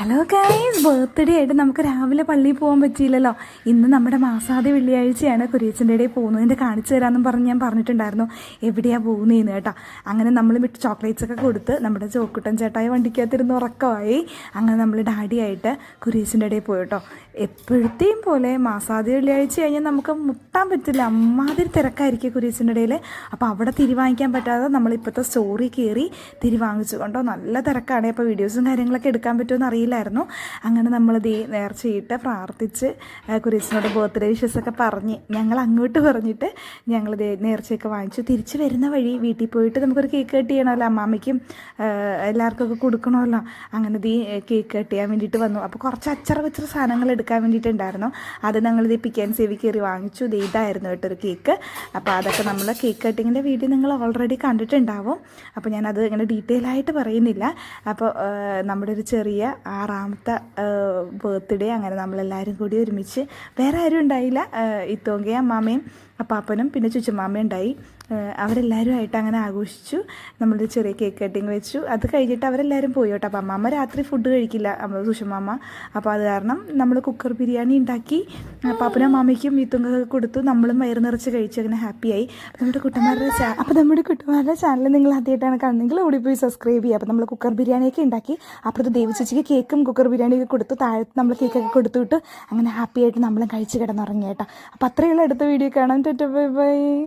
Hello guys, birthday ആയിട്ട് നമുക്ക് രാവിലെ പള്ളിയിൽ പോകാൻ പറ്റിയില്ലല്ലോ. ഇന്ന് നമ്മുടെ മാസാദ്യ വെള്ളിയാഴ്ചയാണ്. കുരിയച്ചൻ്റെ ഇടയിൽ പോകുന്നതിൻ്റെ കാണിച്ചു തരാമെന്നും പറഞ്ഞ് ഞാൻ പറഞ്ഞിട്ടുണ്ടായിരുന്നു എവിടെയാണ് പോകുന്നതെന്ന് കേട്ടോ. അങ്ങനെ നമ്മൾ ചോക്ലേറ്റ്സ് ഒക്കെ കൊടുത്ത് നമ്മുടെ ചോക്കുട്ടൻ ചേട്ടായി വണ്ടിക്കകത്തിരുന്ന് ഉറക്കമായി. അങ്ങനെ നമ്മൾ ഡാഡിയായിട്ട് കുരിയച്ചൻ്റെ ഇടയിൽ പോയി കേട്ടോ. എപ്പോഴത്തെയും പോലെ മാസാദ്യ വെള്ളിയാഴ്ച കഴിഞ്ഞാൽ നമുക്ക് മുട്ടാൻ പറ്റില്ല, അമ്മാതിരി തിരക്കായിരിക്കും കുരിയച്ചൻ്റെ ഇടയിൽ. അപ്പോൾ അവിടെ തിരിവാങ്ങിക്കാൻ പറ്റാതെ നമ്മളിപ്പോഴത്തെ സ്റ്റോറി കയറി തിരിവാങ്ങിച്ചു കൊണ്ടോ. നല്ല തിരക്കാണ്. അപ്പോൾ വീഡിയോസും കാര്യങ്ങളൊക്കെ എടുക്കാൻ പറ്റുമെന്ന് അറിയില്ലായിരുന്നു. അങ്ങനെ നമ്മളിത് നേർച്ചയിട്ട് പ്രാർത്ഥിച്ച് കുരിയച്ചനോട് ബർത്ത്ഡേ വിഷസൊക്കെ പറഞ്ഞ് ഞങ്ങൾ അങ്ങോട്ട് പറഞ്ഞിട്ട് ഞങ്ങളിത് നേർച്ചയൊക്കെ വാങ്ങിച്ചു. തിരിച്ച് വരുന്ന വഴി വീട്ടിൽ പോയിട്ട് നമുക്കൊരു കേക്ക് കട്ട് ചെയ്യണമല്ലോ, അമ്മാമ്മയ്ക്കും എല്ലാവർക്കൊക്കെ കൊടുക്കണമല്ലോ. അങ്ങനെ ഇത് കേക്ക് കട്ട് ചെയ്യാൻ വേണ്ടിയിട്ട് വന്നു. അപ്പോൾ കുറച്ച് അച്ചറ വെച്ചറ സാധനങ്ങൾ എടുക്കാൻ വേണ്ടിയിട്ടുണ്ടായിരുന്നു. അത് ഞങ്ങളിത് പിക്ക് ആൻഡ് സേവ് കയറി വാങ്ങിച്ചു. ഇത് ഇതായിരുന്നു കേട്ടൊരു കേക്ക്. അപ്പോൾ അതൊക്കെ നമ്മൾ കേക്ക് കട്ടിങ്ങിൻ്റെ വീഡിയോ നിങ്ങൾ ഓൾറെഡി കണ്ടിട്ടുണ്ടാവും. അപ്പോൾ ഞാനത് ഇങ്ങനെ ഡീറ്റെയിൽ ആയിട്ട് പറയുന്നില്ല. അപ്പോൾ നമ്മുടെ ഒരു ചെറിയ 6ാമത്തെ ബർത്ത്ഡേ അങ്ങനെ നമ്മളെല്ലാവരും കൂടി ഒരുമിച്ച്, വേറെ ആരും ഉണ്ടായില്ല, ഇത്തോങ്കയും അമ്മാമ്മയും അപ്പാപ്പനും പിന്നെ ചുച്ചുമാമ്മയും ഉണ്ടായി. അവരെല്ലാവരുമായിട്ട് അങ്ങനെ ആഘോഷിച്ചു. നമ്മളൊരു ചെറിയ കേക്ക് കട്ടിങ് വെച്ചു. അത് കഴിഞ്ഞിട്ട് അവരെല്ലാവരും പോയി കേട്ടോ. അപ്പോൾ അമ്മാമ്മ രാത്രി ഫുഡ് കഴിക്കില്ല, സുഷമാമ്മ. അപ്പോൾ അത് കാരണം നമ്മൾ കുക്കർ ബിരിയാണി ഉണ്ടാക്കി പാപ്പനും അമ്മാമ്മയ്ക്കും ഈത്തുങ്കൊക്കെ കൊടുത്തു. നമ്മളും വയറ് നിറച്ച് കഴിച്ചു. അങ്ങനെ ഹാപ്പിയായി. നമ്മുടെ കുട്ടന്മാരുടെ ചാനൽ നിങ്ങൾ ആദ്യമായിട്ടാണ് കാണുന്നെങ്കിൽ ഓടിപ്പോയി സബ്സ്ക്രൈബ് ചെയ്യുക. അപ്പോൾ നമ്മൾ കുക്കർ ബിരിയാണിയൊക്കെ ഉണ്ടാക്കി. അപ്പുറത്ത് ദേവി ചേച്ചിക്ക് കേക്കും കുക്കർ ബിരിയാണിയൊക്കെ കൊടുത്തു. താഴത്ത് നമ്മൾ കേക്കൊക്കെ കൊടുത്തുവിട്ട് അങ്ങനെ ഹാപ്പിയായിട്ട് നമ്മളും കഴിച്ച് കിടന്നുറങ്ങി കേട്ടോ. അപ്പോൾ അത്രയുള്ള അടുത്ത വീഡിയോ കാണാൻ. Bye bye.